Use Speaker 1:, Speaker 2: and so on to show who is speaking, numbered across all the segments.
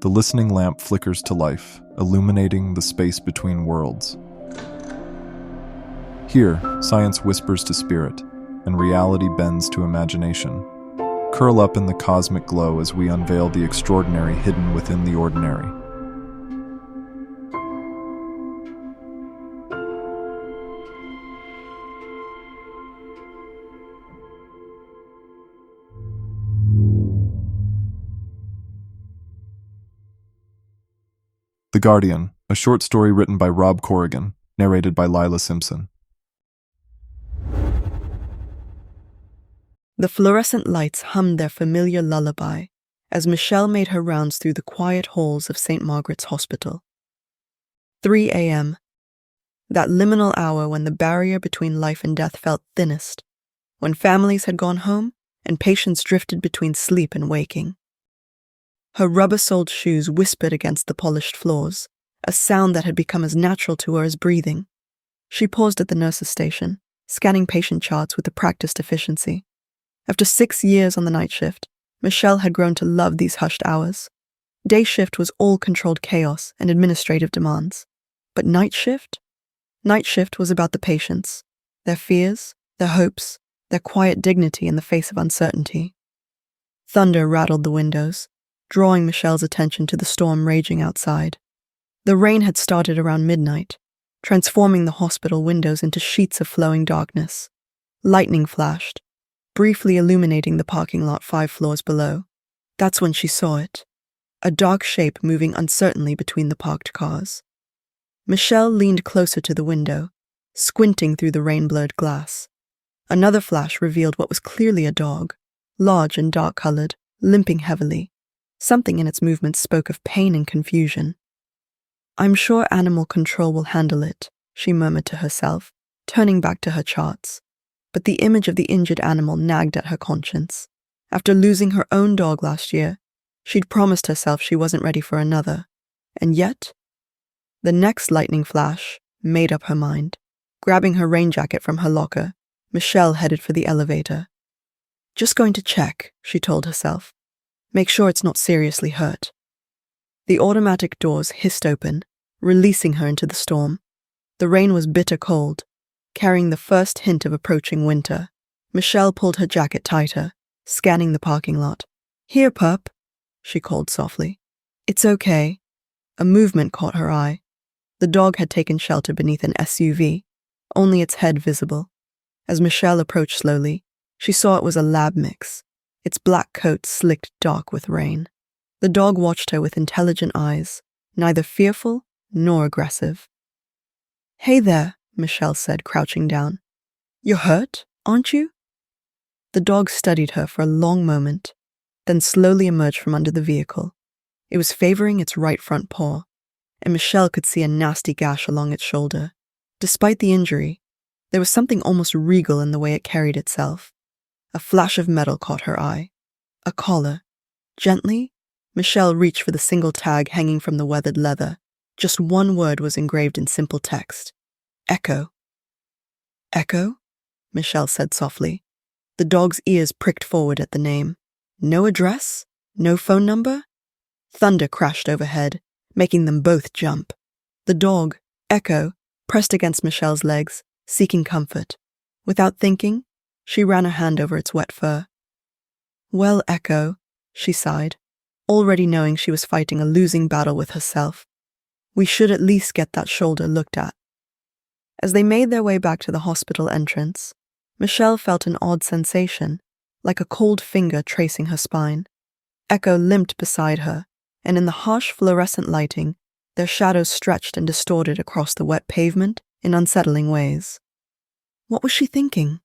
Speaker 1: The listening lamp flickers to life, illuminating the space between worlds. Here, science whispers to spirit, and reality bends to imagination. Curl up in the cosmic glow as we unveil the extraordinary hidden within the ordinary. The Guardian, a short story written by Rob Corrigan, narrated by Lila Simpson.
Speaker 2: The fluorescent lights hummed their familiar lullaby as Michelle made her rounds through the quiet halls of St. Margaret's Hospital. 3 a.m., that liminal hour when the barrier between life and death felt thinnest, when families had gone home and patients drifted between sleep and waking. Her rubber-soled shoes whispered against the polished floors, a sound that had become as natural to her as breathing. She paused at the nurse's station, scanning patient charts with a practiced efficiency. After 6 years on the night shift, Michelle had grown to love these hushed hours. Day shift was all controlled chaos and administrative demands. But night shift? Night shift was about the patients, their fears, their hopes, their quiet dignity in the face of uncertainty. Thunder rattled the windows, drawing Michelle's attention to the storm raging outside. The rain had started around midnight, transforming the hospital windows into sheets of flowing darkness. Lightning flashed, briefly illuminating the parking lot 5 floors below. That's when she saw it, a dark shape moving uncertainly between the parked cars. Michelle leaned closer to the window, squinting through the rain-blurred glass. Another flash revealed what was clearly a dog, large and dark-colored, limping heavily. Something in its movements spoke of pain and confusion. "I'm sure animal control will handle it," she murmured to herself, turning back to her charts. But the image of the injured animal nagged at her conscience. After losing her own dog last year, she'd promised herself she wasn't ready for another. And yet, the next lightning flash made up her mind. Grabbing her rain jacket from her locker, Michelle headed for the elevator. "Just going to check," she told herself. "Make sure it's not seriously hurt." The automatic doors hissed open, releasing her into the storm. The rain was bitter cold, carrying the first hint of approaching winter. Michelle pulled her jacket tighter, scanning the parking lot. "Here, pup," she called softly. "It's okay." A movement caught her eye. The dog had taken shelter beneath an SUV, only its head visible. As Michelle approached slowly, she saw it was a lab mix, its black coat slicked dark with rain. The dog watched her with intelligent eyes, neither fearful nor aggressive. "Hey there," Michelle said, crouching down. "You're hurt, aren't you?" The dog studied her for a long moment, then slowly emerged from under the vehicle. It was favoring its right front paw, and Michelle could see a nasty gash along its shoulder. Despite the injury, there was something almost regal in the way it carried itself. A flash of metal caught her eye. A collar. Gently, Michelle reached for the single tag hanging from the weathered leather. Just one word was engraved in simple text. "Echo." "Echo?" Michelle said softly. The dog's ears pricked forward at the name. No address? No phone number? Thunder crashed overhead, making them both jump. The dog, Echo, pressed against Michelle's legs, seeking comfort. Without thinking, she ran her hand over its wet fur. "Well, Echo," she sighed, already knowing she was fighting a losing battle with herself. "We should at least get that shoulder looked at." As they made their way back to the hospital entrance, Michelle felt an odd sensation, like a cold finger tracing her spine. Echo limped beside her, and in the harsh fluorescent lighting, their shadows stretched and distorted across the wet pavement in unsettling ways. What was she thinking?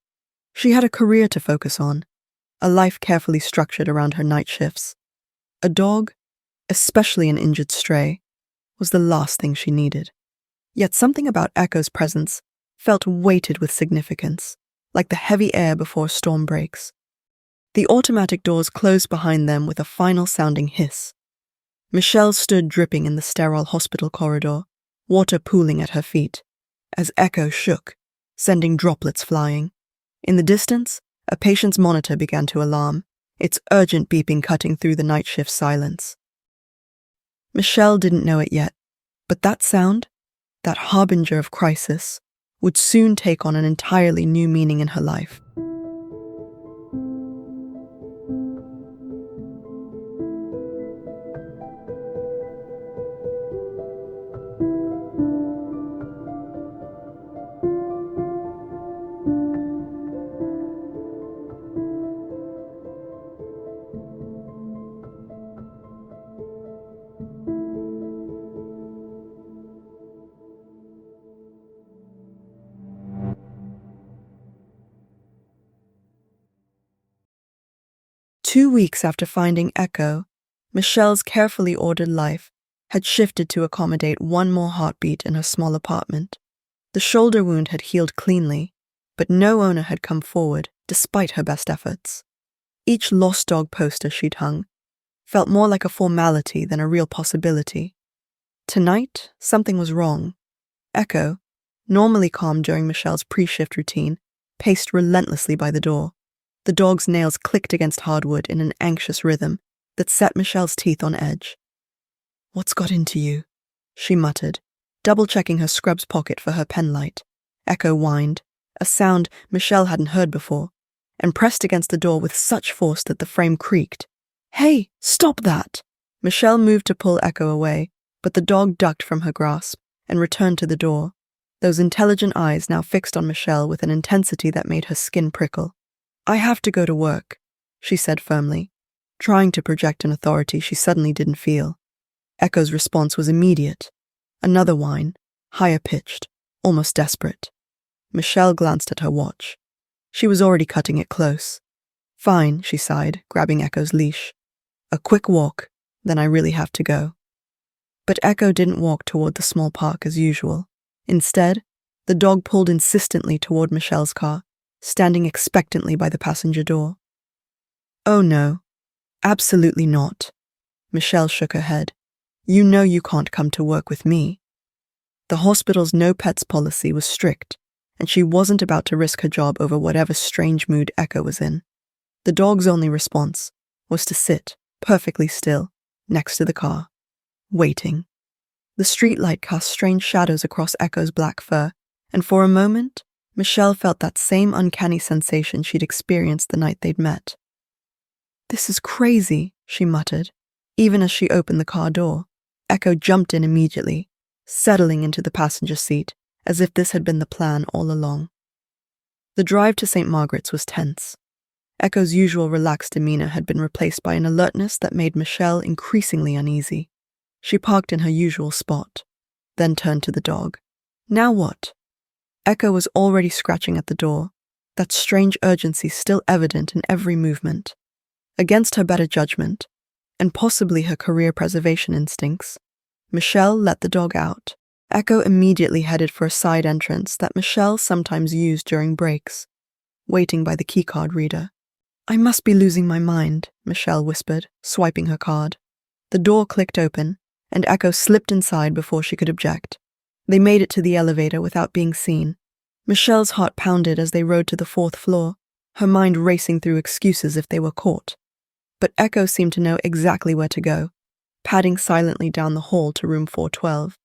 Speaker 2: She had a career to focus on, a life carefully structured around her night shifts. A dog, especially an injured stray, was the last thing she needed. Yet something about Echo's presence felt weighted with significance, like the heavy air before a storm breaks. The automatic doors closed behind them with a final sounding hiss. Michelle stood dripping in the sterile hospital corridor, water pooling at her feet, as Echo shook, sending droplets flying. In the distance, a patient's monitor began to alarm, its urgent beeping cutting through the night shift silence. Michelle didn't know it yet, but that sound, that harbinger of crisis, would soon take on an entirely new meaning in her life. Two weeks after finding Echo, Michelle's carefully ordered life had shifted to accommodate one more heartbeat in her small apartment. The shoulder wound had healed cleanly, but no owner had come forward despite her best efforts. Each lost dog poster she'd hung felt more like a formality than a real possibility. Tonight, something was wrong. Echo, normally calm during Michelle's pre-shift routine, paced relentlessly by the door. The dog's nails clicked against hardwood in an anxious rhythm that set Michelle's teeth on edge. "What's got into you?" she muttered, double-checking her scrub's pocket for her penlight. Echo whined, a sound Michelle hadn't heard before, and pressed against the door with such force that the frame creaked. "Hey, stop that!" Michelle moved to pull Echo away, but the dog ducked from her grasp and returned to the door, those intelligent eyes now fixed on Michelle with an intensity that made her skin prickle. "I have to go to work," she said firmly, trying to project an authority she suddenly didn't feel. Echo's response was immediate. Another whine, higher pitched, almost desperate. Michelle glanced at her watch. She was already cutting it close. "Fine," she sighed, grabbing Echo's leash. "A quick walk, then I really have to go." But Echo didn't walk toward the small park as usual. Instead, the dog pulled insistently toward Michelle's car, standing expectantly by the passenger door. "Oh no, absolutely not." Michelle shook her head. "You know you can't come to work with me." The hospital's no pets policy was strict, and she wasn't about to risk her job over whatever strange mood Echo was in. The dog's only response was to sit, perfectly still, next to the car, waiting. The streetlight cast strange shadows across Echo's black fur, and for a moment, Michelle felt that same uncanny sensation she'd experienced the night they'd met. "This is crazy," she muttered. Even as she opened the car door, Echo jumped in immediately, settling into the passenger seat as if this had been the plan all along. The drive to St. Margaret's was tense. Echo's usual relaxed demeanor had been replaced by an alertness that made Michelle increasingly uneasy. She parked in her usual spot, then turned to the dog. Now what? Echo was already scratching at the door, that strange urgency still evident in every movement. Against her better judgment, and possibly her career preservation instincts, Michelle let the dog out. Echo immediately headed for a side entrance that Michelle sometimes used during breaks, waiting by the keycard reader. "I must be losing my mind," Michelle whispered, swiping her card. The door clicked open, and Echo slipped inside before she could object. They made it to the elevator without being seen. Michelle's heart pounded as they rode to the 4th floor, her mind racing through excuses if they were caught. But Echo seemed to know exactly where to go, padding silently down the hall to room 412.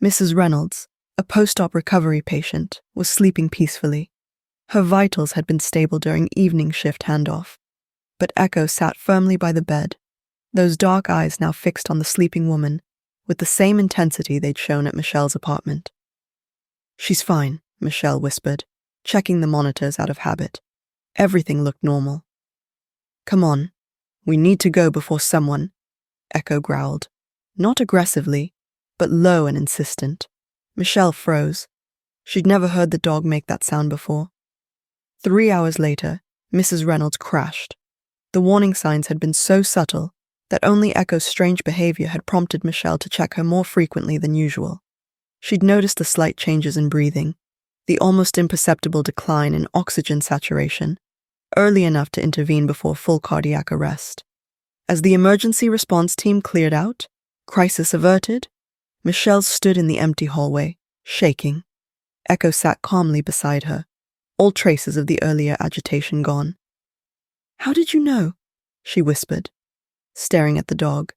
Speaker 2: Mrs. Reynolds, a post-op recovery patient, was sleeping peacefully. Her vitals had been stable during evening shift handoff, but Echo sat firmly by the bed, those dark eyes now fixed on the sleeping woman with the same intensity they'd shown at Michelle's apartment. "She's fine," Michelle whispered, checking the monitors out of habit. Everything looked normal. "Come on, we need to go before someone," Echo growled, not aggressively, but low and insistent. Michelle froze. She'd never heard the dog make that sound before. 3 hours later, Mrs. Reynolds crashed. The warning signs had been so subtle that only Echo's strange behavior had prompted Michelle to check her more frequently than usual. She'd noticed the slight changes in breathing, the almost imperceptible decline in oxygen saturation, early enough to intervene before full cardiac arrest. As the emergency response team cleared out, crisis averted, Michelle stood in the empty hallway, shaking. Echo sat calmly beside her, all traces of the earlier agitation gone. "How did you know?" she whispered, staring at the dog.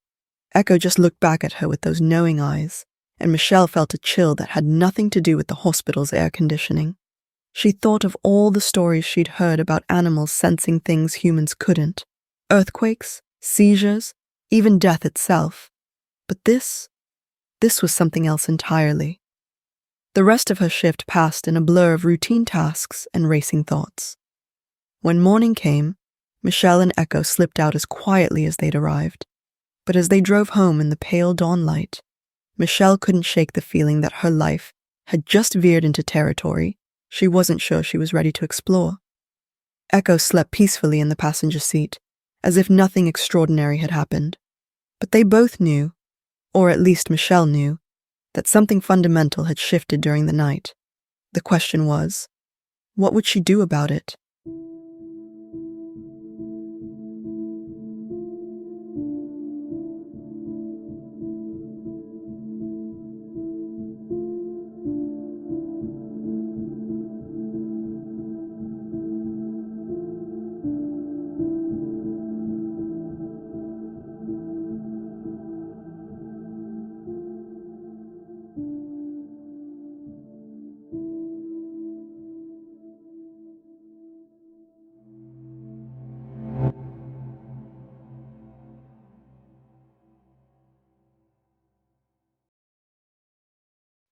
Speaker 2: Echo just looked back at her with those knowing eyes, and Michelle felt a chill that had nothing to do with the hospital's air conditioning. She thought of all the stories she'd heard about animals sensing things humans couldn't. Earthquakes, seizures, even death itself. But this was something else entirely. The rest of her shift passed in a blur of routine tasks and racing thoughts. When morning came, Michelle and Echo slipped out as quietly as they'd arrived. But as they drove home in the pale dawn light, Michelle couldn't shake the feeling that her life had just veered into territory she wasn't sure she was ready to explore. Echo slept peacefully in the passenger seat, as if nothing extraordinary had happened. But they both knew, or at least Michelle knew, that something fundamental had shifted during the night. The question was, what would she do about it?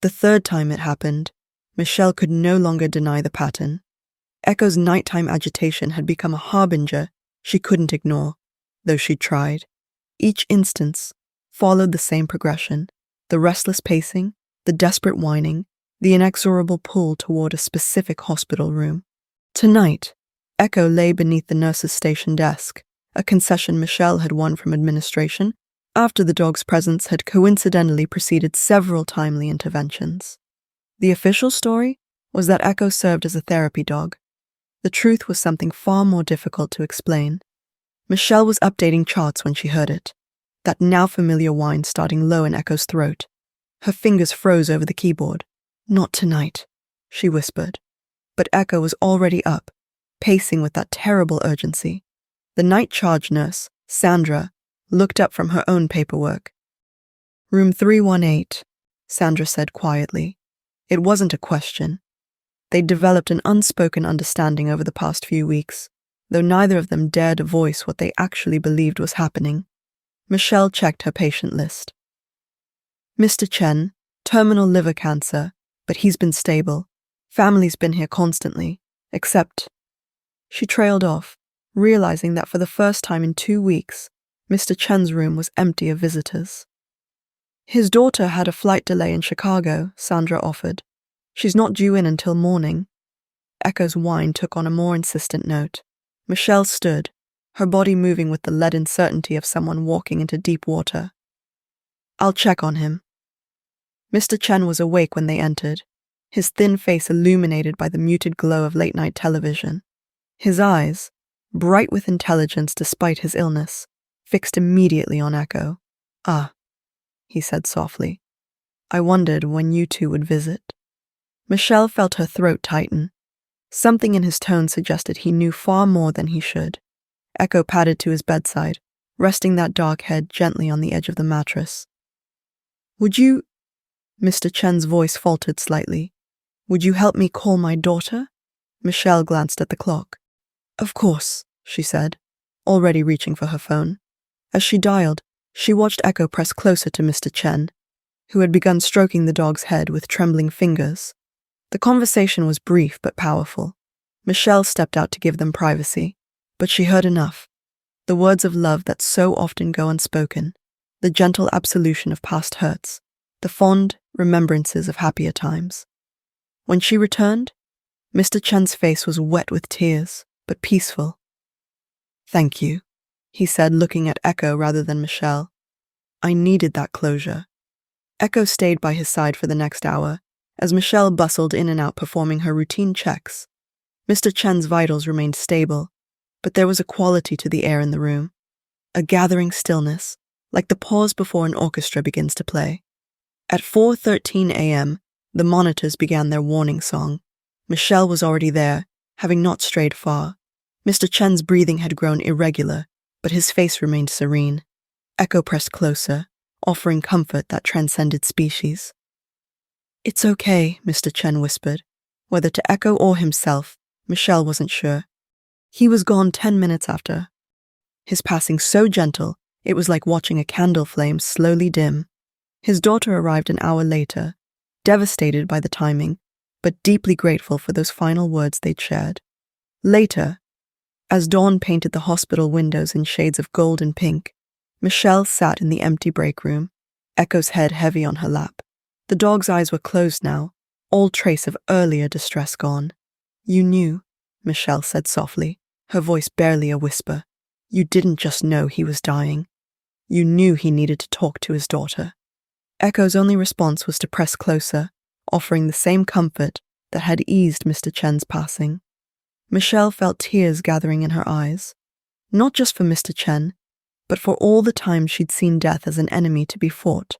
Speaker 2: The third time it happened, Michelle could no longer deny the pattern. Echo's nighttime agitation had become a harbinger she couldn't ignore, though she tried. Each instance followed the same progression: the restless pacing, the desperate whining, the inexorable pull toward a specific hospital room. Tonight, Echo lay beneath the nurse's station desk, a concession Michelle had won from administration after the dog's presence had coincidentally preceded several timely interventions. The official story was that Echo served as a therapy dog. The truth was something far more difficult to explain. Michelle was updating charts when she heard it, that now familiar whine starting low in Echo's throat. Her fingers froze over the keyboard. "Not tonight," she whispered. But Echo was already up, pacing with that terrible urgency. The night charge nurse, Sandra, looked up from her own paperwork. "Room 318, Sandra said quietly. It wasn't a question. They'd developed an unspoken understanding over the past few weeks, though neither of them dared voice what they actually believed was happening. Michelle checked her patient list. "Mr. Chen, terminal liver cancer, but he's been stable. Family's been here constantly, except..." She trailed off, realizing that for the first time in 2 weeks, Mr. Chen's room was empty of visitors. "His daughter had a flight delay in Chicago," Sandra offered. "She's not due in until morning." Echo's whine took on a more insistent note. Michelle stood, her body moving with the leaden certainty of someone walking into deep water. "I'll check on him." Mr. Chen was awake when they entered, his thin face illuminated by the muted glow of late-night television. His eyes, bright with intelligence despite his illness, fixed immediately on Echo. "Ah," he said softly. "I wondered when you two would visit." Michelle felt her throat tighten. Something in his tone suggested he knew far more than he should. Echo padded to his bedside, resting that dark head gently on the edge of the mattress. "Would you..." Mr. Chen's voice faltered slightly. "Would you help me call my daughter?" Michelle glanced at the clock. "Of course," she said, already reaching for her phone. As she dialed, she watched Echo press closer to Mr. Chen, who had begun stroking the dog's head with trembling fingers. The conversation was brief but powerful. Michelle stepped out to give them privacy, but she heard enough. The words of love that so often go unspoken, the gentle absolution of past hurts, the fond remembrances of happier times. When she returned, Mr. Chen's face was wet with tears, but peaceful. "Thank you," he said, looking at Echo rather than Michelle. "I needed that closure." Echo stayed by his side for the next hour, as Michelle bustled in and out performing her routine checks. Mr. Chen's vitals remained stable, but there was a quality to the air in the room, a gathering stillness, like the pause before an orchestra begins to play. At 4:13 a.m., the monitors began their warning song. Michelle was already there, having not strayed far. Mr. Chen's breathing had grown irregular, but his face remained serene. Echo pressed closer, offering comfort that transcended species. "It's okay," Mr. Chen whispered. Whether to echo or himself, Michelle wasn't sure. He was gone 10 minutes after. His passing so gentle, it was like watching a candle flame slowly dim. His daughter arrived an hour later, devastated by the timing, but deeply grateful for those final words they'd shared. Later, as dawn painted the hospital windows in shades of gold and pink, Michelle sat in the empty break room, Echo's head heavy on her lap. The dog's eyes were closed now, all trace of earlier distress gone. "You knew," Michelle said softly, her voice barely a whisper. "You didn't just know he was dying. You knew he needed to talk to his daughter." Echo's only response was to press closer, offering the same comfort that had eased Mr. Chen's passing. Michelle felt tears gathering in her eyes, not just for Mr. Chen, but for all the time she'd seen death as an enemy to be fought,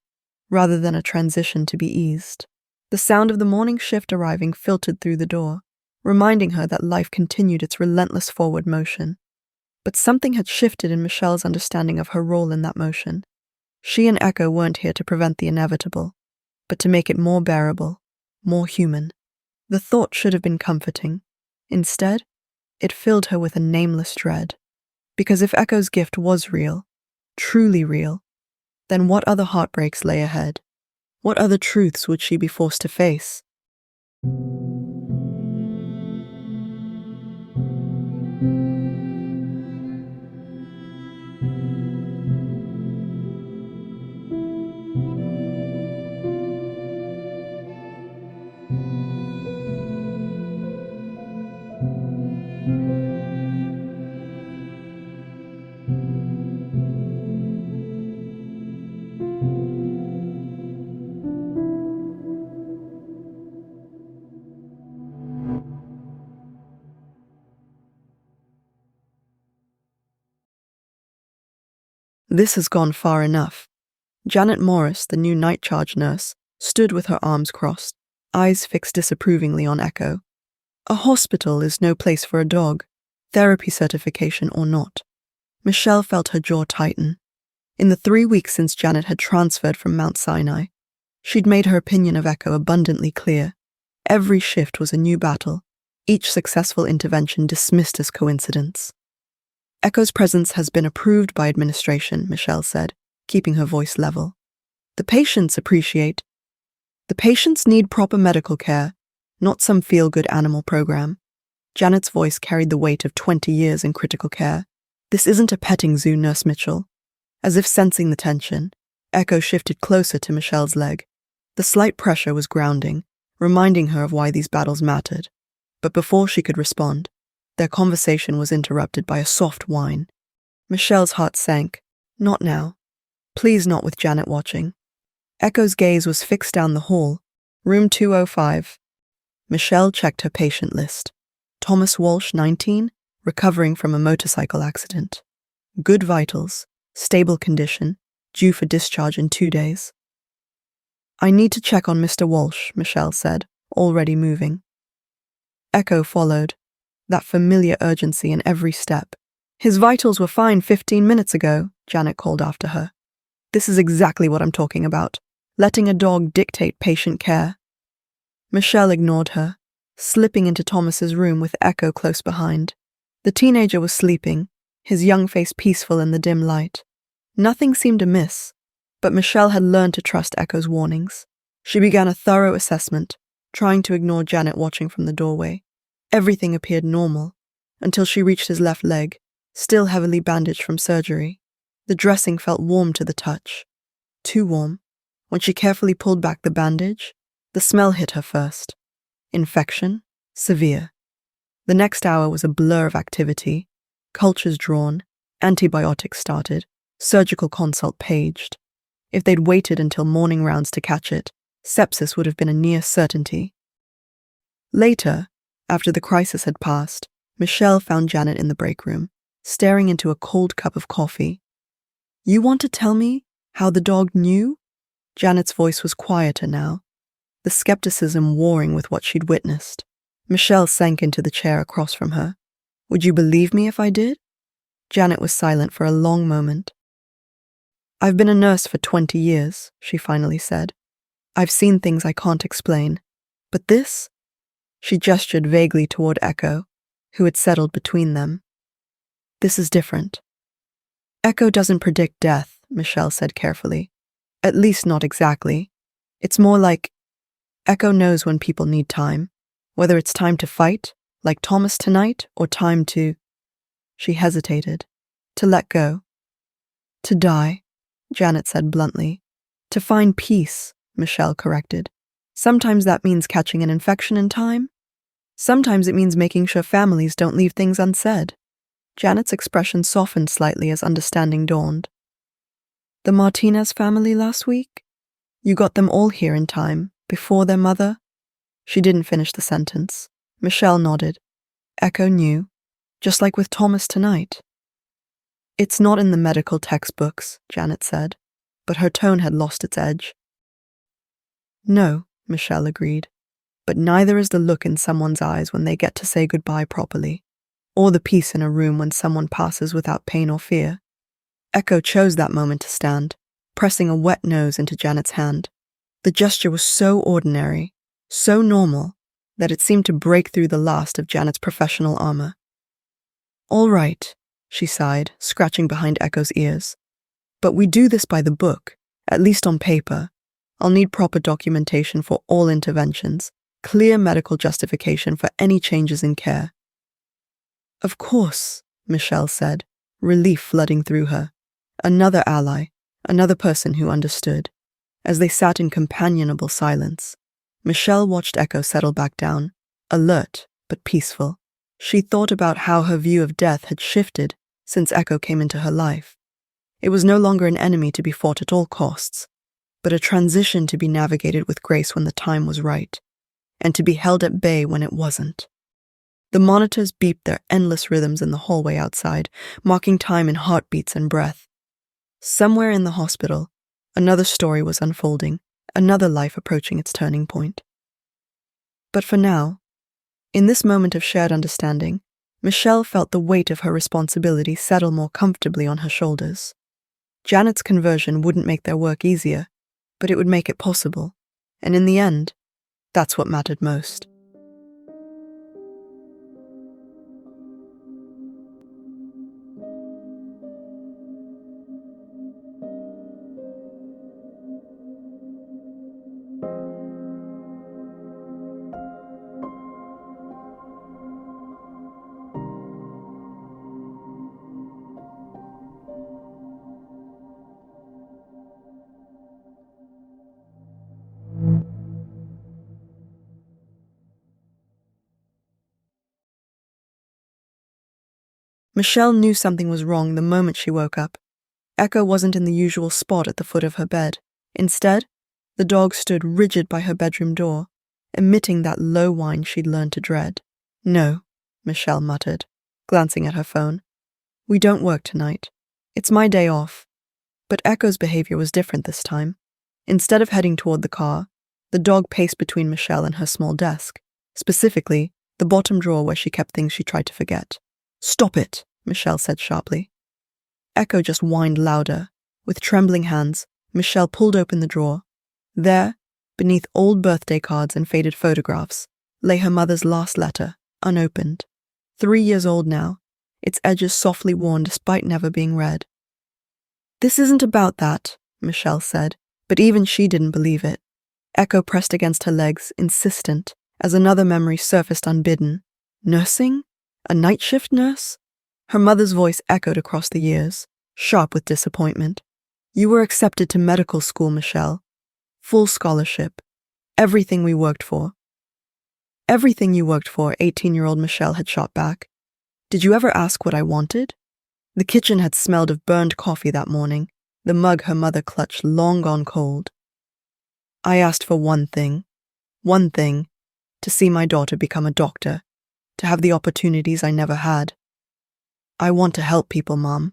Speaker 2: rather than a transition to be eased. The sound of the morning shift arriving filtered through the door, reminding her that life continued its relentless forward motion. But something had shifted in Michelle's understanding of her role in that motion. She and Echo weren't here to prevent the inevitable, but to make it more bearable, more human. The thought should have been comforting. Instead, it filled her with a nameless dread. Because if Echo's gift was real, truly real, then what other heartbreaks lay ahead? What other truths would she be forced to face? This has gone far enough. Janet Morris, the new night charge nurse, stood with her arms crossed, eyes fixed disapprovingly on Echo. A hospital is no place for a dog, therapy certification or not. Michelle felt her jaw tighten. In the 3 weeks since Janet had transferred from Mount Sinai, she'd made her opinion of Echo abundantly clear. Every shift was a new battle, each successful intervention dismissed as coincidence. "Echo's presence has been approved by administration," Michelle said, keeping her voice level. The patients need proper medical care, not some feel-good animal program." Janet's voice carried the weight of 20 years in critical care. "This isn't a petting zoo, Nurse Mitchell." As if sensing the tension, Echo shifted closer to Michelle's leg. The slight pressure was grounding, reminding her of why these battles mattered. But before she could respond, their conversation was interrupted by a soft whine. Michelle's heart sank. Not now. Please not with Janet watching. Echo's gaze was fixed down the hall. Room 205. Michelle checked her patient list. Thomas Walsh, 19, recovering from a motorcycle accident. Good vitals, stable condition, due for discharge in 2 days. "I need to check on Mr. Walsh," Michelle said, already moving. Echo followed, that familiar urgency in every step. "His vitals were fine 15 minutes ago," Janet called after her. "This is exactly what I'm talking about, letting a dog dictate patient care." Michelle ignored her, slipping into Thomas's room with Echo close behind. The teenager was sleeping, his young face peaceful in the dim light. Nothing seemed amiss, but Michelle had learned to trust Echo's warnings. She began a thorough assessment, trying to ignore Janet watching from the doorway. Everything appeared normal, until she reached his left leg, still heavily bandaged from surgery. The dressing felt warm to the touch. Too warm. When she carefully pulled back the bandage, the smell hit her first. Infection? Severe. The next hour was a blur of activity. Cultures drawn, antibiotics started, surgical consult paged. If they'd waited until morning rounds to catch it, sepsis would have been a near certainty. Later, after the crisis had passed, Michelle found Janet in the break room, staring into a cold cup of coffee. "You want to tell me how the dog knew?" Janet's voice was quieter now, the skepticism warring with what she'd witnessed. Michelle sank into the chair across from her. "Would you believe me if I did?" Janet was silent for a long moment. I've been a nurse for 20 years, she finally said. I've seen things I can't explain. But this? She gestured vaguely toward Echo, who had settled between them. This is different. Echo doesn't predict death, Michelle said carefully. At least not exactly. It's more like Echo knows when people need time, whether it's time to fight, like Thomas tonight, or time to… She hesitated. To let go. To die, Janet said bluntly. To find peace, Michelle corrected. Sometimes that means catching an infection in time. Sometimes it means making sure families don't leave things unsaid. Janet's expression softened slightly as understanding dawned. The Martinez family last week? You got them all here in time, before their mother? She didn't finish the sentence. Michelle nodded. Echo knew, just like with Thomas tonight. It's not in the medical textbooks, Janet said, but her tone had lost its edge. No, Michelle agreed, but neither is the look in someone's eyes when they get to say goodbye properly, or the peace in a room when someone passes without pain or fear. Echo chose that moment to stand, pressing a wet nose into Janet's hand. The gesture was so ordinary, so normal, that it seemed to break through the last of Janet's professional armor. All right, she sighed, scratching behind Echo's ears. But we do this by the book, at least on paper. I'll need proper documentation for all interventions, clear medical justification for any changes in care. Of course, Michelle said, relief flooding through her. Another ally, another person who understood. As they sat in companionable silence, Michelle watched Echo settle back down, alert but peaceful. She thought about how her view of death had shifted since Echo came into her life. It was no longer an enemy to be fought at all costs, but a transition to be navigated with grace when the time was right, and to be held at bay when it wasn't. The monitors beeped their endless rhythms in the hallway outside, marking time in heartbeats and breath. Somewhere in the hospital, another story was unfolding, another life approaching its turning point. But for now, in this moment of shared understanding, Michelle felt the weight of her responsibility settle more comfortably on her shoulders. Janet's conversion wouldn't make their work easier, but it would make it possible, and in the end, that's what mattered most. Michelle knew something was wrong the moment she woke up. Echo wasn't in the usual spot at the foot of her bed. Instead, the dog stood rigid by her bedroom door, emitting that low whine she'd learned to dread. No, Michelle muttered, glancing at her phone. We don't work tonight. It's my day off. But Echo's behavior was different this time. Instead of heading toward the car, the dog paced between Michelle and her small desk, specifically the bottom drawer where she kept things she tried to forget. Stop it, Michelle said sharply. Echo just whined louder. With trembling hands, Michelle pulled open the drawer. There, beneath old birthday cards and faded photographs, lay her mother's last letter, unopened. 3 years old now, its edges softly worn despite never being read. This isn't about that, Michelle said, but even she didn't believe it. Echo pressed against her legs, insistent, as another memory surfaced unbidden. Nursing? A night shift nurse? Her mother's voice echoed across the years, sharp with disappointment. You were accepted to medical school, Michelle. Full scholarship. Everything we worked for. Everything you worked for, 18-year-old Michelle had shot back. Did you ever ask what I wanted? The kitchen had smelled of burned coffee that morning, the mug her mother clutched long gone cold. I asked for one thing, to see my daughter become a doctor, to have the opportunities I never had. I want to help people, Mom.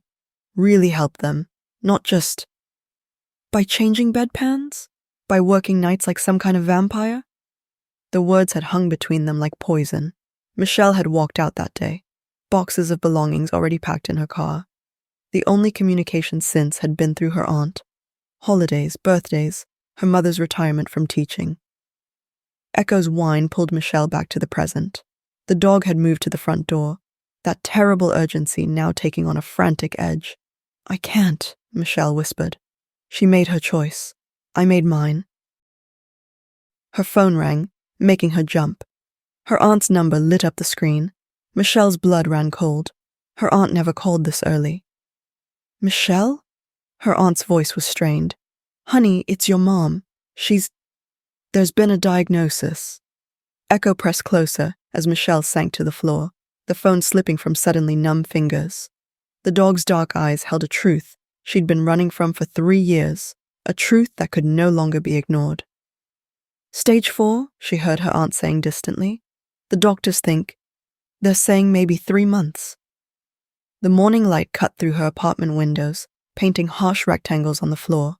Speaker 2: Really help them, not just… By changing bedpans? By working nights like some kind of vampire? The words had hung between them like poison. Michelle had walked out that day, boxes of belongings already packed in her car. The only communication since had been through her aunt. Holidays, birthdays, her mother's retirement from teaching. Echo's whine pulled Michelle back to the present. The dog had moved to the front door, that terrible urgency now taking on a frantic edge. "I can't," Michelle whispered. She made her choice. I made mine. Her phone rang, making her jump. Her aunt's number lit up the screen. Michelle's blood ran cold. Her aunt never called this early. "Michelle?" Her aunt's voice was strained. "Honey, it's your mom. There's been a diagnosis." Echo pressed closer as Michelle sank to the floor, the phone slipping from suddenly numb fingers. The dog's dark eyes held a truth she'd been running from for 3 years, a truth that could no longer be ignored. "Stage 4, she heard her aunt saying distantly. "The doctors think. They're saying maybe 3 months." The morning light cut through her apartment windows, painting harsh rectangles on the floor.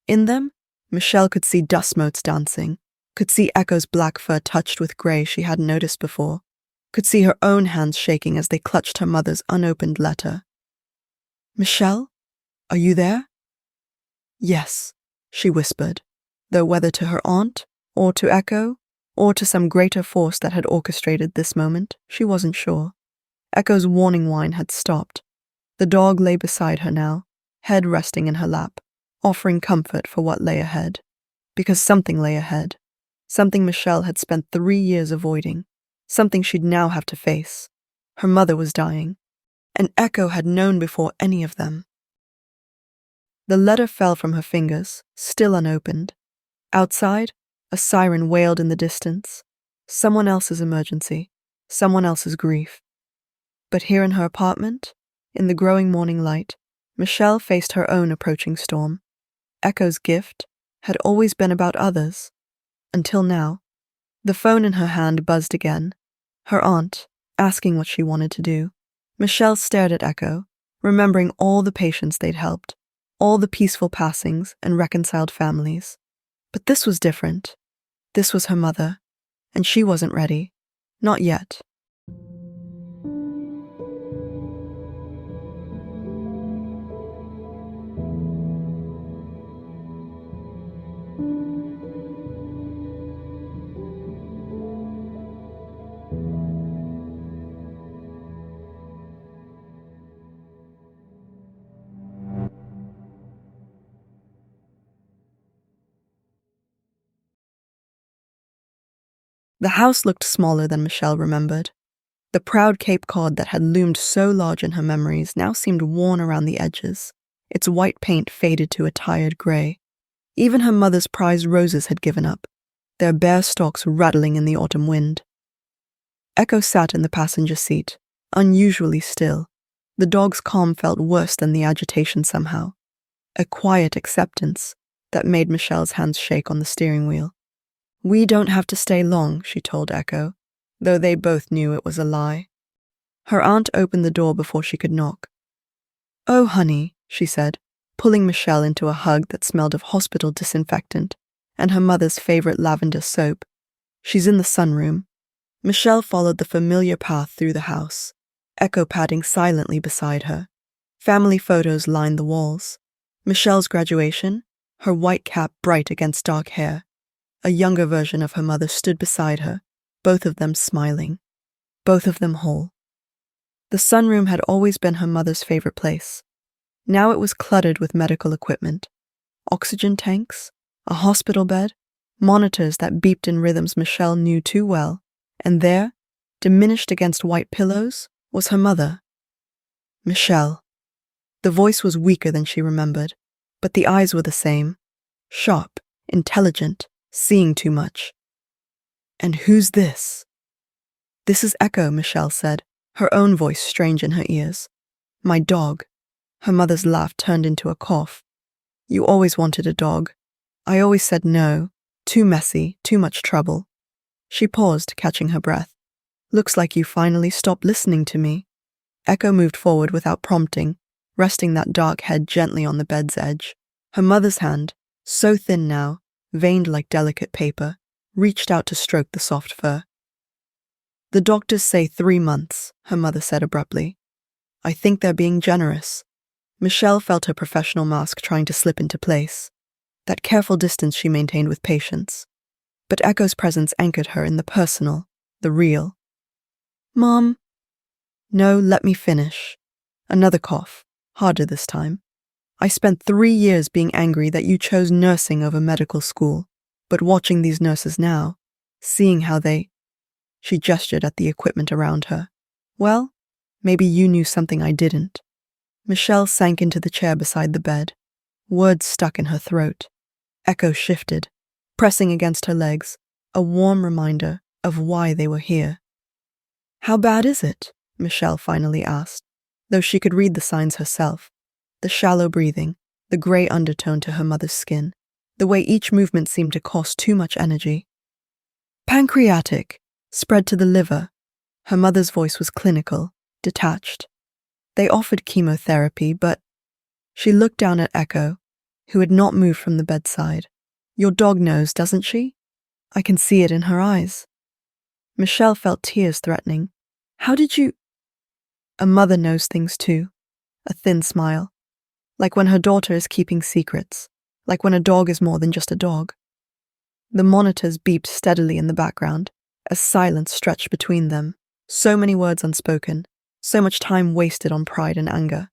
Speaker 2: In them, Michelle could see dust motes dancing, could see Echo's black fur touched with grey she hadn't noticed before, could see her own hands shaking as they clutched her mother's unopened letter. "Michelle, are you there?" "Yes," she whispered, though whether to her aunt, or to Echo, or to some greater force that had orchestrated this moment, she wasn't sure. Echo's warning whine had stopped. The dog lay beside her now, head resting in her lap, offering comfort for what lay ahead. Because something lay ahead. Something Michelle had spent 3 years avoiding. Something she'd now have to face. Her mother was dying. And Echo had known before any of them. The letter fell from her fingers, still unopened. Outside, a siren wailed in the distance. Someone else's emergency. Someone else's grief. But here in her apartment, in the growing morning light, Michelle faced her own approaching storm. Echo's gift had always been about others. Until now. The phone in her hand buzzed again. Her aunt, asking what she wanted to do. Michelle stared at Echo, remembering all the patients they'd helped, all the peaceful passings and reconciled families. But this was different. This was her mother, and she wasn't ready. Not yet. The house looked smaller than Michelle remembered. The proud Cape Cod that had loomed so large in her memories now seemed worn around the edges. Its white paint faded to a tired grey. Even her mother's prized roses had given up, their bare stalks rattling in the autumn wind. Echo sat in the passenger seat, unusually still. The dog's calm felt worse than the agitation somehow. A quiet acceptance that made Michelle's hands shake on the steering wheel. "We don't have to stay long," she told Echo, though they both knew it was a lie. Her aunt opened the door before she could knock. "Oh, honey," she said, pulling Michelle into a hug that smelled of hospital disinfectant and her mother's favorite lavender soap. "She's in the sunroom." Michelle followed the familiar path through the house, Echo padding silently beside her. Family photos lined the walls. Michelle's graduation, her white cap bright against dark hair. A younger version of her mother stood beside her, both of them smiling, both of them whole. The sunroom had always been her mother's favorite place. Now it was cluttered with medical equipment. Oxygen tanks, a hospital bed, monitors that beeped in rhythms Michelle knew too well, and there, diminished against white pillows, was her mother. Michelle. The voice was weaker than she remembered, but the eyes were the same. Sharp, intelligent, seeing too much. "And who's this?" "This is Echo," Michelle said, her own voice strange in her ears. "My dog." Her mother's laugh turned into a cough. "You always wanted a dog. I always said no. Too messy, too much trouble." She paused, catching her breath. "Looks like you finally stopped listening to me." Echo moved forward without prompting, resting that dark head gently on the bed's edge. Her mother's hand, so thin now, veined like delicate paper, reached out to stroke the soft fur. "The doctors say 3 months, her mother said abruptly. "I think they're being generous." Michelle felt her professional mask trying to slip into place, that careful distance she maintained with patience. But Echo's presence anchored her in the personal, the real. "Mom." "No, let me finish." Another cough, harder this time. "I spent 3 years being angry that you chose nursing over medical school, but watching these nurses now, seeing how they—" She gestured at the equipment around her. "Well, maybe you knew something I didn't." Michelle sank into the chair beside the bed, words stuck in her throat. Echo shifted, pressing against her legs, a warm reminder of why they were here. "How bad is it?" Michelle finally asked, though she could read the signs herself. The shallow breathing, the gray undertone to her mother's skin, the way each movement seemed to cost too much energy. "Pancreatic, spread to the liver." Her mother's voice was clinical, detached. "They offered chemotherapy, but—" She looked down at Echo, who had not moved from the bedside. "Your dog knows, doesn't she? I can see it in her eyes." Michelle felt tears threatening. "How did you—" "A mother knows things too." A thin smile. "Like when her daughter is keeping secrets. Like when a dog is more than just a dog." The monitors beeped steadily in the background, as silence stretched between them. So many words unspoken, so much time wasted on pride and anger.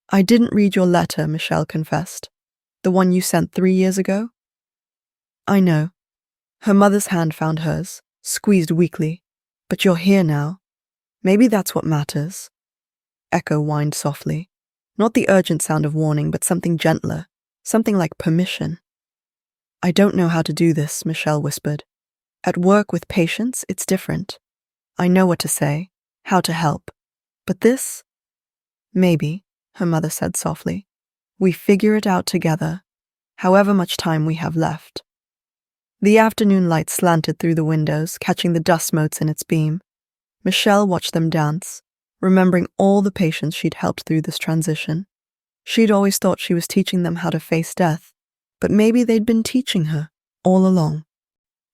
Speaker 2: "I didn't read your letter," Michelle confessed. "The one you sent 3 years ago?" "I know." Her mother's hand found hers, squeezed weakly. "But you're here now. Maybe that's what matters." Echo whined softly. Not the urgent sound of warning, but something gentler, something like permission. "I don't know how to do this," Michelle whispered. "At work with patients, it's different. I know what to say, how to help. But this? Maybe," her mother said softly. "We figure it out together, however much time we have left." The afternoon light slanted through the windows, catching the dust motes in its beam. Michelle watched them dance, remembering all the patients she'd helped through this transition. She'd always thought she was teaching them how to face death, but maybe they'd been teaching her all along.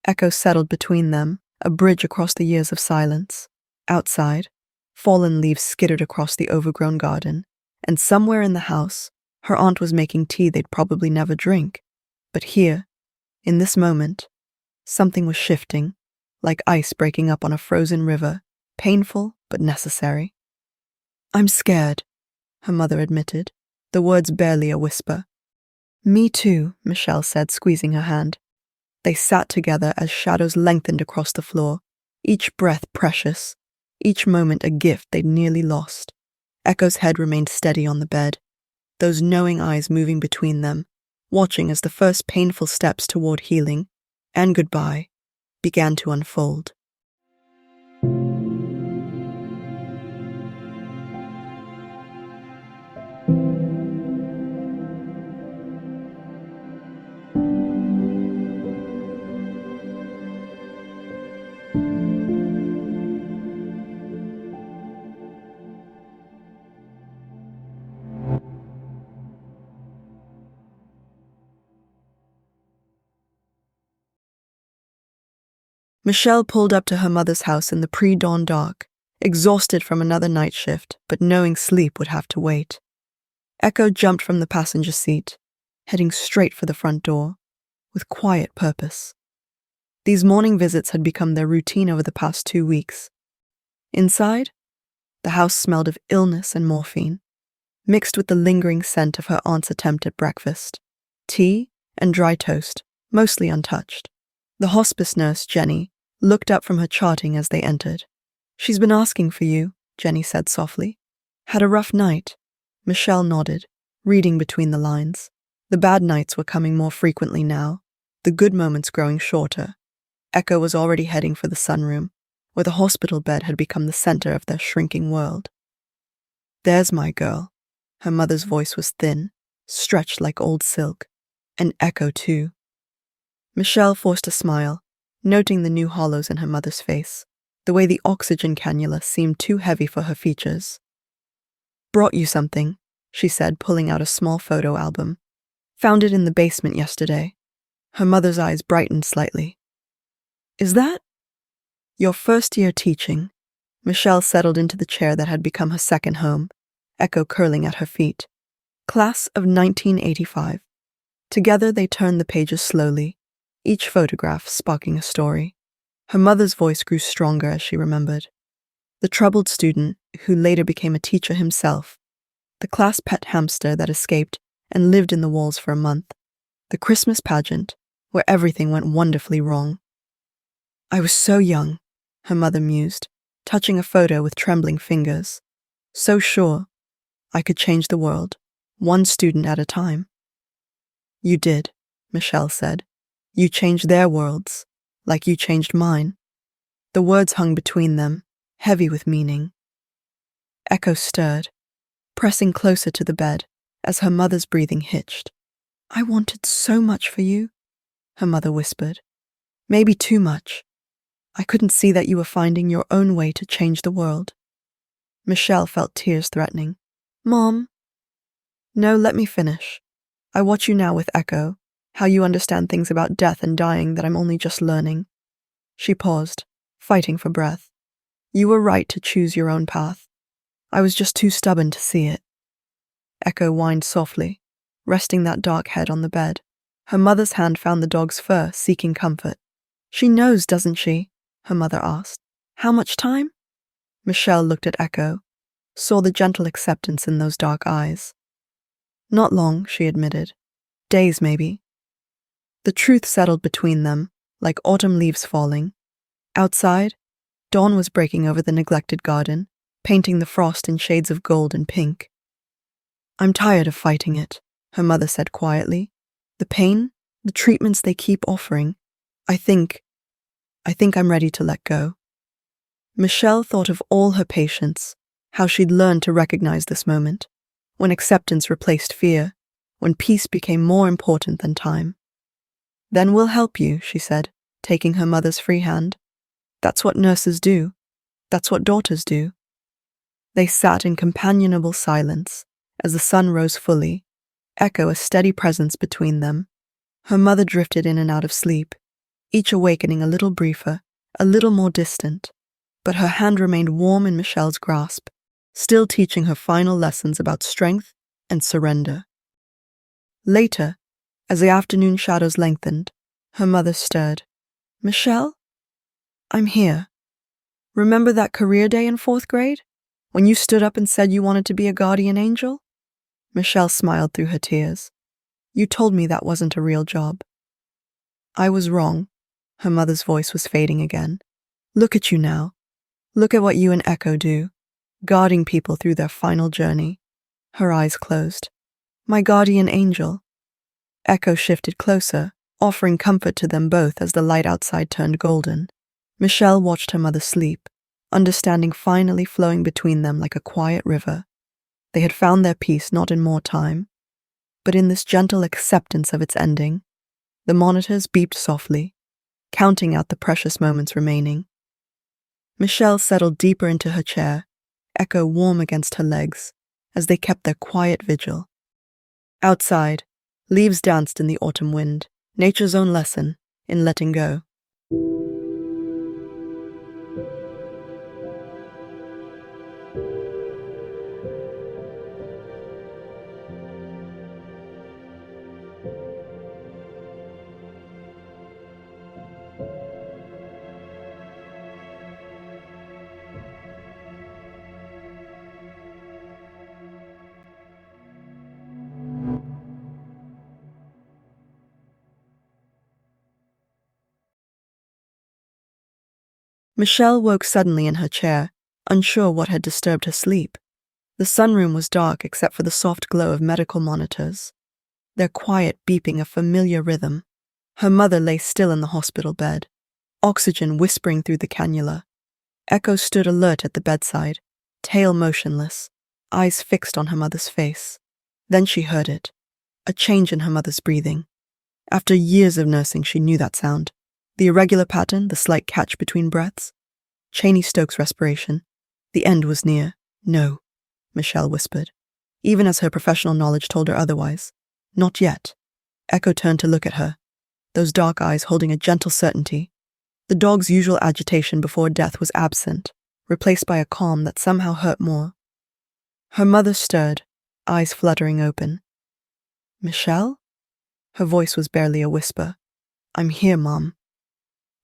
Speaker 2: Echo settled between them, a bridge across the years of silence. Outside, fallen leaves skittered across the overgrown garden, and somewhere in the house, her aunt was making tea they'd probably never drink. But here, in this moment, something was shifting, like ice breaking up on a frozen river, painful but necessary. "I'm scared," her mother admitted, the words barely a whisper. "Me too," Michelle said, squeezing her hand. They sat together as shadows lengthened across the floor, each breath precious, each moment a gift they'd nearly lost. Echo's head remained steady on the bed, those knowing eyes moving between them, watching as the first painful steps toward healing and goodbye began to unfold. Michelle pulled up to her mother's house in the pre-dawn dark, exhausted from another night shift, but knowing sleep would have to wait. Echo jumped from the passenger seat, heading straight for the front door, with quiet purpose. These morning visits had become their routine over the past 2 weeks. Inside, the house smelled of illness and morphine, mixed with the lingering scent of her aunt's attempt at breakfast. Tea and dry toast, mostly untouched. The hospice nurse, Jenny, looked up from her charting as they entered. "She's been asking for you," Jenny said softly. "Had a rough night?" Michelle nodded, reading between the lines. The bad nights were coming more frequently now, the good moments growing shorter. Echo was already heading for the sunroom, where the hospital bed had become the center of their shrinking world. "There's my girl." Her mother's voice was thin, stretched like old silk, and Echo too. Michelle forced a smile, noting the new hollows in her mother's face, the way the oxygen cannula seemed too heavy for her features. "Brought you something," she said, pulling out a small photo album. "Found it in the basement yesterday." Her mother's eyes brightened slightly. "Is that—" "Your first year teaching." Michelle settled into the chair that had become her second home, Echo curling at her feet. Class of 1985. Together they turned the pages slowly, each photograph sparking a story. Her mother's voice grew stronger as she remembered. The troubled student, who later became a teacher himself. The class pet hamster that escaped and lived in the walls for a month. The Christmas pageant, where everything went wonderfully wrong. I was so young, her mother mused, touching a photo with trembling fingers. So sure, I could change the world, one student at a time. You did, Michelle said. You changed their worlds, like you changed mine. The words hung between them, heavy with meaning. Echo stirred, pressing closer to the bed as her mother's breathing hitched. I wanted so much for you, her mother whispered. Maybe too much. I couldn't see that you were finding your own way to change the world. Michelle felt tears threatening. Mom. No, let me finish. I watch you now with Echo, how you understand things about death and dying that I'm only just learning. She paused, fighting for breath. You were right to choose your own path. I was just too stubborn to see it. Echo whined softly, resting that dark head on the bed. Her mother's hand found the dog's fur, seeking comfort. She knows, doesn't she? Her mother asked. How much time? Michelle looked at Echo, saw the gentle acceptance in those dark eyes. Not long, she admitted. Days, maybe. The truth settled between them, like autumn leaves falling. Outside, dawn was breaking over the neglected garden, painting the frost in shades of gold and pink. I'm tired of fighting it, her mother said quietly. The pain, the treatments they keep offering. I think I'm ready to let go. Michelle thought of all her patients, how she'd learned to recognize this moment, when acceptance replaced fear, when peace became more important than time. Then we'll help you, she said, taking her mother's free hand. That's what nurses do. That's what daughters do. They sat in companionable silence as the sun rose fully, Echo a steady presence between them. Her mother drifted in and out of sleep, each awakening a little briefer, a little more distant, but her hand remained warm in Michelle's grasp, still teaching her final lessons about strength and surrender. Later, as the afternoon shadows lengthened, her mother stirred. Michelle? I'm here. Remember that career day in 4th grade? When you stood up and said you wanted to be a guardian angel? Michelle smiled through her tears. You told me that wasn't a real job. I was wrong. Her mother's voice was fading again. Look at you now. Look at what you and Echo do, guarding people through their final journey. Her eyes closed. My guardian angel. Echo shifted closer, offering comfort to them both as the light outside turned golden. Michelle watched her mother sleep, understanding finally flowing between them like a quiet river. They had found their peace not in more time, but in this gentle acceptance of its ending. The monitors beeped softly, counting out the precious moments remaining. Michelle settled deeper into her chair, Echo warm against her legs, as they kept their quiet vigil. Outside, leaves danced in the autumn wind, nature's own lesson in letting go. Michelle woke suddenly in her chair, unsure what had disturbed her sleep. The sunroom was dark except for the soft glow of medical monitors, their quiet beeping a familiar rhythm. Her mother lay still in the hospital bed, oxygen whispering through the cannula. Echo stood alert at the bedside, tail motionless, eyes fixed on her mother's face. Then she heard it, a change in her mother's breathing. After years of nursing, she knew that sound. The irregular pattern, the slight catch between breaths. Cheney-Stokes respiration. The end was near. No, Michelle whispered, even as her professional knowledge told her otherwise. Not yet. Echo turned to look at her, those dark eyes holding a gentle certainty. The dog's usual agitation before death was absent, replaced by a calm that somehow hurt more. Her mother stirred, eyes fluttering open. Michelle? Her voice was barely a whisper. I'm here, Mom.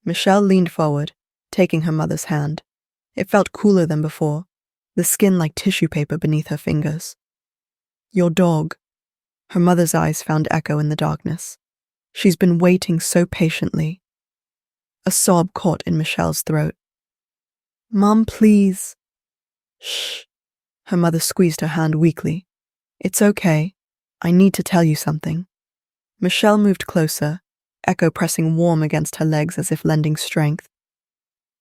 Speaker 2: Michelle leaned forward, taking her mother's hand. It felt cooler than before, the skin like tissue paper beneath her fingers. Your dog. Her mother's eyes found echo in the darkness. She's been waiting so patiently. A sob caught in Michelle's throat. Mom, please. Shh. Her mother squeezed her hand weakly. It's okay. I need to tell you something. Michelle moved closer, echo pressing warm against her legs as if lending strength.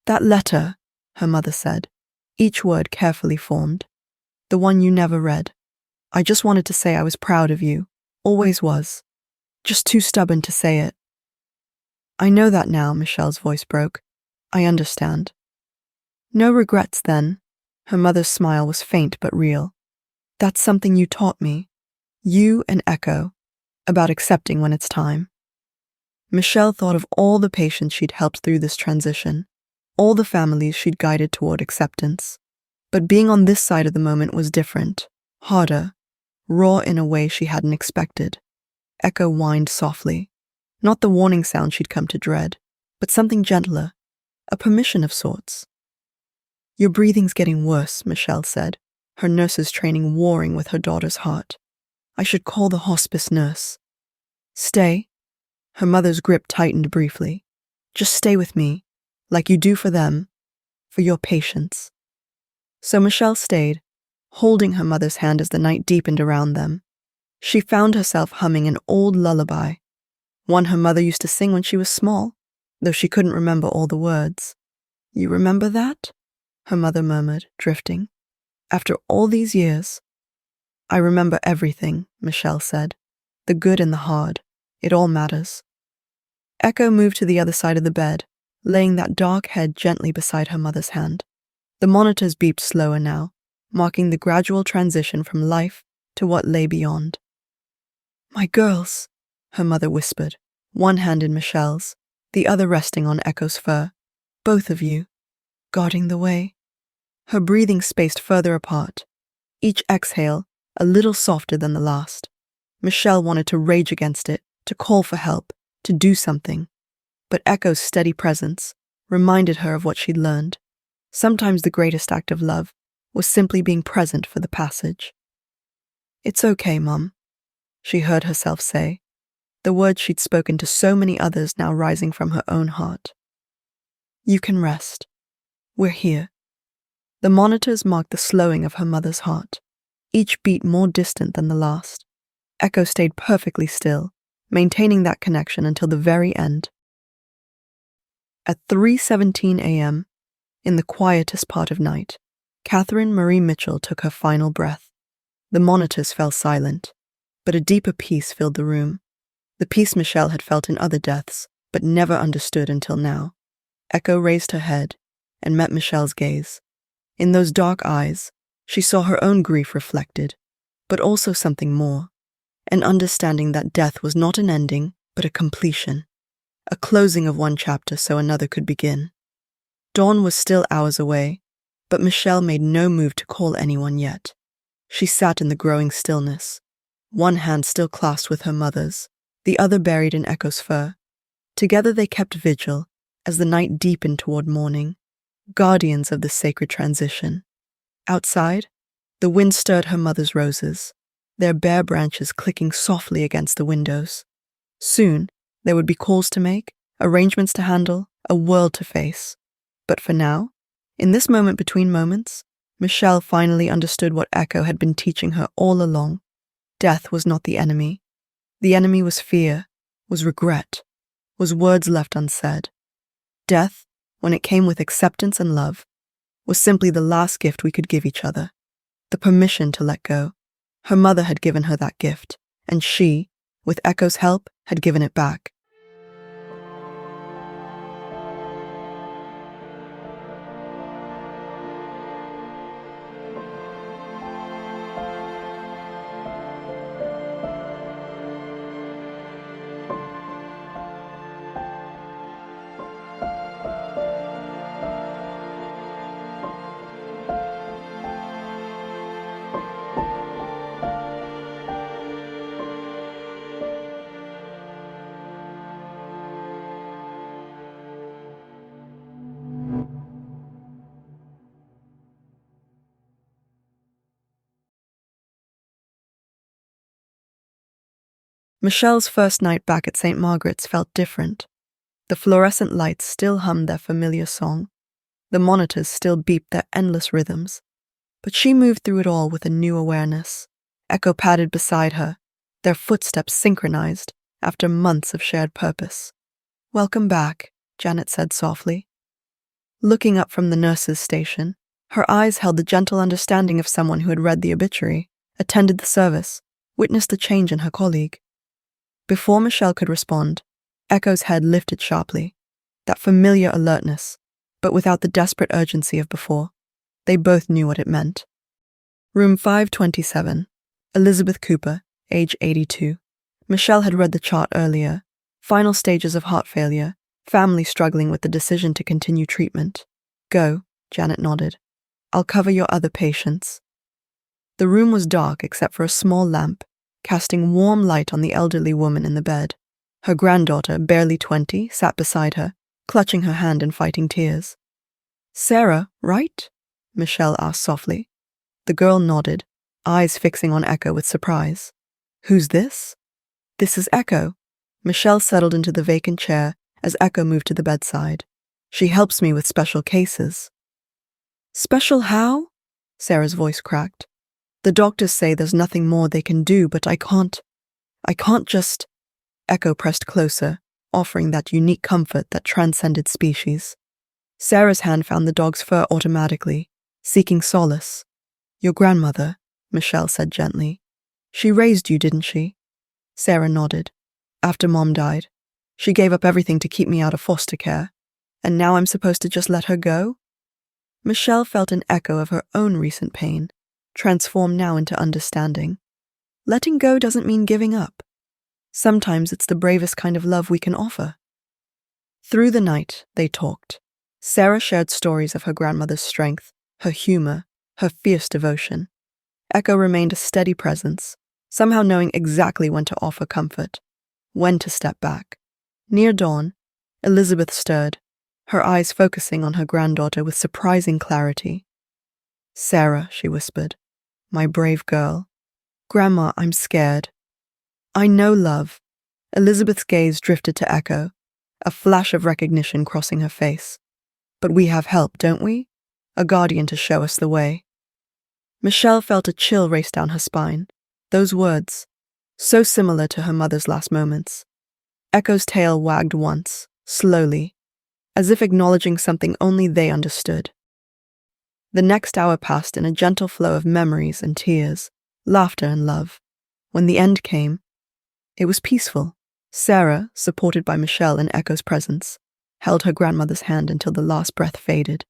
Speaker 2: That letter, her mother said, each word carefully formed. The one you never read. I just wanted to say I was proud of you. Always was. Just too stubborn to say it. I know that now, Michelle's voice broke. I understand. No regrets then. Her mother's smile was faint but real. That's something you taught me. You and Echo. About accepting when it's time. Michelle thought of all the patients she'd helped through this transition, all the families she'd guided toward acceptance. But being on this side of the moment was different, harder, raw in a way she hadn't expected. Echo whined softly, not the warning sound she'd come to dread, but something gentler, a permission of sorts. Your breathing's getting worse, Michelle said, her nurse's training warring with her daughter's heart. I should call the hospice nurse. Stay. Her mother's grip tightened briefly. Just stay with me, like you do for them, for your patients. So Michelle stayed, holding her mother's hand as the night deepened around them. She found herself humming an old lullaby, one her mother used to sing when she was small, though she couldn't remember all the words. You remember that? Her mother murmured, drifting. After all these years. I remember everything, Michelle said. The good and the hard. It all matters. Echo moved to the other side of the bed, laying that dark head gently beside her mother's hand. The monitors beeped slower now, marking the gradual transition from life to what lay beyond. My girls, her mother whispered, one hand in Michelle's, the other resting on Echo's fur. Both of you, guarding the way. Her breathing spaced further apart, each exhale a little softer than the last. Michelle wanted to rage against it, to call for help, to do something. But Echo's steady presence reminded her of what she'd learned. Sometimes the greatest act of love was simply being present for the passage. It's okay, Mum, she heard herself say, the words she'd spoken to so many others now rising from her own heart. You can rest. We're here. The monitors marked the slowing of her mother's heart, each beat more distant than the last. Echo stayed perfectly still, maintaining that connection until the very end. At 3:17 a.m., in the quietest part of night, Catherine Marie Mitchell took her final breath. The monitors fell silent, but a deeper peace filled the room, the peace Michelle had felt in other deaths, but never understood until now. Echo raised her head and met Michelle's gaze. In those dark eyes, she saw her own grief reflected, but also something more, an understanding that death was not an ending, but a completion, a closing of one chapter so another could begin. Dawn was still hours away, but Michelle made no move to call anyone yet. She sat in the growing stillness, one hand still clasped with her mother's, the other buried in Echo's fur. Together they kept vigil as the night deepened toward morning, guardians of the sacred transition. Outside, the wind stirred her mother's roses, their bare branches clicking softly against the windows. Soon, there would be calls to make, arrangements to handle, a world to face. But for now, in this moment between moments, Michelle finally understood what Echo had been teaching her all along. Death was not the enemy. The enemy was fear, was regret, was words left unsaid. Death, when it came with acceptance and love, was simply the last gift we could give each other, the permission to let go. Her mother had given her that gift, and she, with Echo's help, had given it back. Michelle's first night back at St. Margaret's felt different. The fluorescent lights still hummed their familiar song. The monitors still beeped their endless rhythms. But she moved through it all with a new awareness. Echo padded beside her, their footsteps synchronized after months of shared purpose. "Welcome back," Janet said softly. Looking up from the nurse's station, her eyes held the gentle understanding of someone who had read the obituary, attended the service, witnessed the change in her colleague. Before Michelle could respond, Echo's head lifted sharply, that familiar alertness, but without the desperate urgency of before. They both knew what it meant. Room 527, Elizabeth Cooper, age 82. Michelle had read the chart earlier. Final stages of heart failure, family struggling with the decision to continue treatment. "Go," Janet nodded. "I'll cover your other patients." The room was dark except for a small lamp, casting warm light on the elderly woman in the bed. Her granddaughter, barely 20, sat beside her, clutching her hand and fighting tears. "Sarah, right?" Michelle asked softly. The girl nodded, eyes fixing on Echo with surprise. "Who's this?" "This is Echo." Michelle settled into the vacant chair as Echo moved to the bedside. "She helps me with special cases." "Special how?" Sarah's voice cracked. "The doctors say there's nothing more they can do, but I can't just—" Echo pressed closer, offering that unique comfort that transcended species. Sarah's hand found the dog's fur automatically, seeking solace. "Your grandmother," Michelle said gently. "She raised you, didn't she?" Sarah nodded. "After Mom died, she gave up everything to keep me out of foster care, and now I'm supposed to just let her go?" Michelle felt an echo of her own recent pain, transformed now into understanding. Letting go doesn't mean giving up. Sometimes it's the bravest kind of love we can offer. Through the night, they talked. Sarah shared stories of her grandmother's strength, her humor, her fierce devotion. Echo remained a steady presence, somehow knowing exactly when to offer comfort, when to step back. Near dawn, Elizabeth stirred, her eyes focusing on her granddaughter with surprising clarity. "Sarah," she whispered, "my brave girl." "Grandma, I'm scared." "I know, love." Elizabeth's gaze drifted to Echo, a flash of recognition crossing her face. "But we have help, don't we? A guardian to show us the way." Michelle felt a chill race down her spine. Those words, so similar to her mother's last moments. Echo's tail wagged once, slowly, as if acknowledging something only they understood. The next hour passed in a gentle flow of memories and tears, laughter and love. When the end came, it was peaceful. Sarah, supported by Michelle in Echo's presence, held her grandmother's hand until the last breath faded.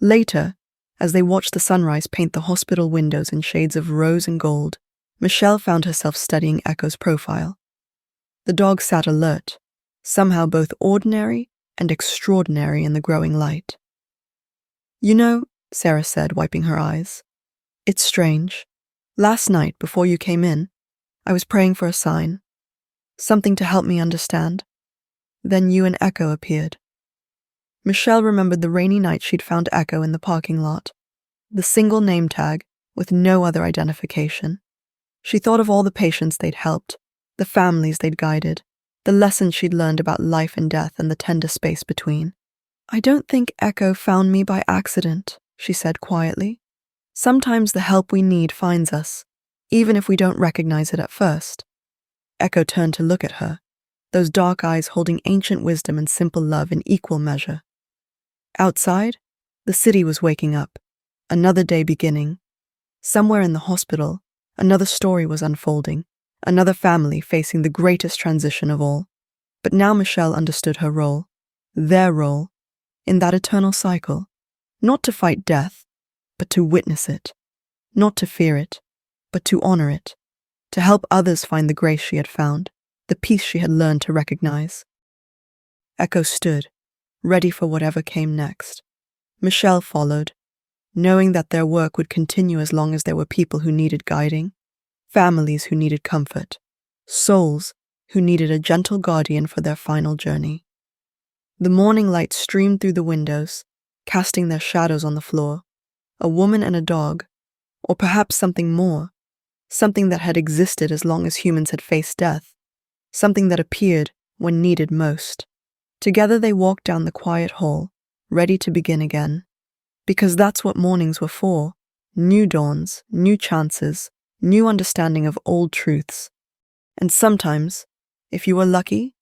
Speaker 2: Later, as they watched the sunrise paint the hospital windows in shades of rose and gold, Michelle found herself studying Echo's profile. The dog sat alert, somehow both ordinary and extraordinary in the growing light. "You know," Sarah said, wiping her eyes, "it's strange. Last night, before you came in, I was praying for a sign, something to help me understand. Then you and Echo appeared." Michelle remembered the rainy night she'd found Echo in the parking lot, the single name tag with no other identification. She thought of all the patients they'd helped, the families they'd guided, the lessons she'd learned about life and death and the tender space between. "I don't think Echo found me by accident," she said quietly. "Sometimes the help we need finds us, even if we don't recognize it at first." Echo turned to look at her, those dark eyes holding ancient wisdom and simple love in equal measure. Outside, the city was waking up, another day beginning. Somewhere in the hospital, another story was unfolding, another family facing the greatest transition of all. But now Michelle understood her role, their role, in that eternal cycle, not to fight death, but to witness it, not to fear it, but to honor it, to help others find the grace she had found, the peace she had learned to recognize. Echo stood, ready for whatever came next. Michelle followed, knowing that their work would continue as long as there were people who needed guiding, families who needed comfort, souls who needed a gentle guardian for their final journey. The morning light streamed through the windows, casting their shadows on the floor. A woman and a dog, or perhaps something more, something that had existed as long as humans had faced death, something that appeared when needed most. Together they walked down the quiet hall, ready to begin again. Because that's what mornings were for: new dawns, new chances, new understanding of old truths. And sometimes, if you were lucky,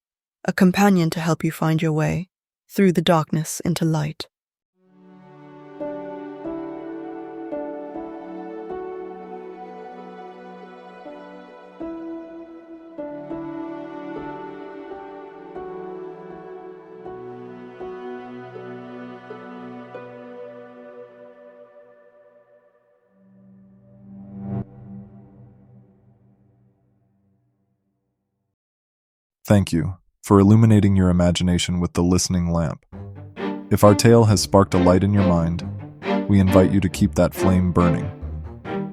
Speaker 2: a companion to help you find your way through the darkness into light.
Speaker 1: Thank you for illuminating your imagination with the listening lamp. If our tale has sparked a light in your mind, we invite you to keep that flame burning.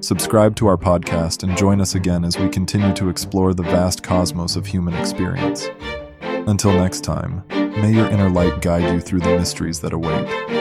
Speaker 1: Subscribe to our podcast and join us again as we continue to explore the vast cosmos of human experience. Until next time, may your inner light guide you through the mysteries that await.